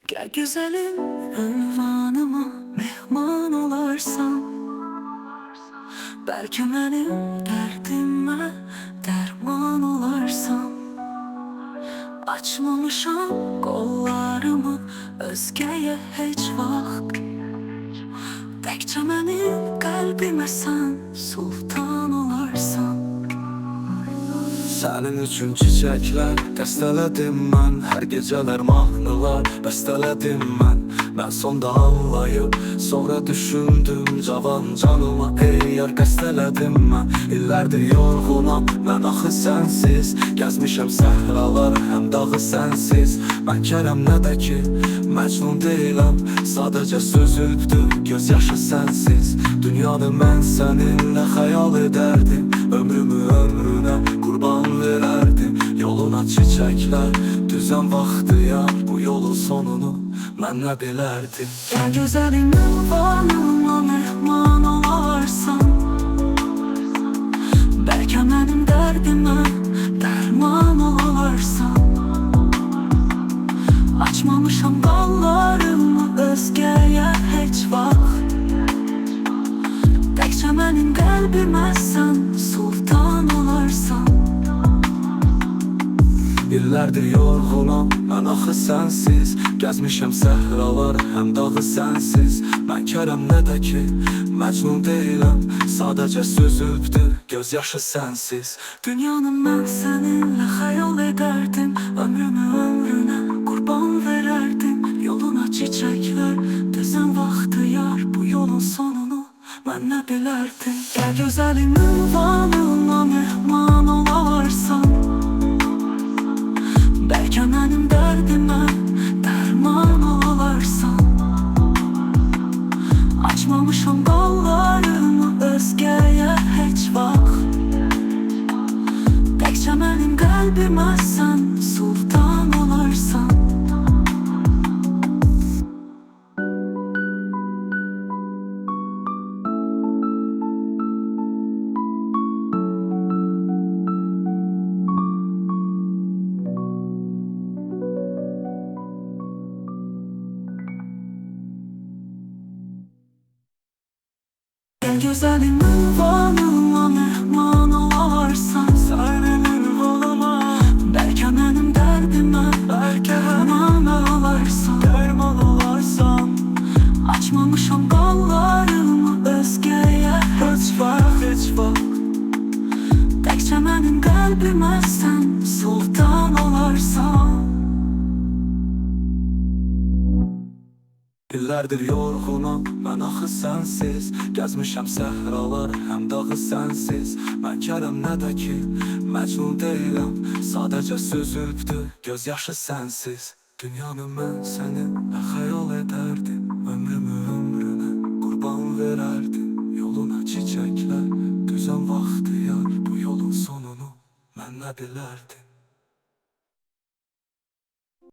Gel güzelim, ünvanıma mehman olarsan, belki benim derdime derman olarsan. Açmamışam kollarımı özgeye hiç vaxt, təkcə mənim qəlbimə sən sultan olarsan. Sənin üçün çiçəklər dəstələdim mən, hər gecələr mahnılar bəstələdim mən. Mən sonda anlayıb, sonra düşündüm cavan canıma, ey yar qəstələdim mən. İllərdir yorğunam, mən axı sənsiz, gəzmişəm səhralar, həm dağı sənsiz. Mən kərəm nə də ki, məcnun deyiləm, sadəcə sözübdür, göz yaşı sənsiz. Dünyanı mən səninlə xəyal edərdim, ömrümü ömrünə qurban verərdim. Yoluna çiçəklər düzən vaxtı yar, bu yolun sonunu mən nə bilərdim. Gel güzelim, ünvanıma mehman olarsan, belki benim derdime derman olarsan. Açmamışam qallarımı özgəyə heç vaxt, təkcə mənim qəlbimə sən sultan olarsan. İllərdir yorğunam, mən axı sənsiz, gəzmişəm səhralar, həm dağı sənsiz. Mən kərəm nə də ki, məcnun deyiləm, sadəcə sözübdür, göz yaşı sənsiz. Dünyanı mən səninlə xəyal edərdim, ömrümü ömrünə qurban verərdim. Yoluna çiçəklər düzən vaxtı yar, bu yolun sonunu mən nə bilərdim. Gəl gözəlim, ünvanıma mehman olarsan, belki benim derdime derman olarsan. Açmamışam qallarımı özgəyə heç vaxt, təkcə mənim qəlbimə sən sultan olarsan. Gel güzelim, ünvanıma mehman olarsan, sənin ünvanıma, belki benim derdime derman olarsan, derman olarsan. Açmamışam qallarımı özgəyə heç vaxt, təkcə mənim qəlbimə sən sultan olarsan. İllərdir yorğunam, mən axı sənsiz, gəzmişəm səhralar, həm dağı sənsiz. Mən kərəm nə də ki, məcnun deyiləm, sadəcə sözübdür, göz yaşı sənsiz. Dünyanı mən səninlə xəyal edərdim, ömrümü ömrünə qurban verərdim. Yoluna çiçəklər düzən vaxtı yar, bu yolun sonunu mən nə bilərdim.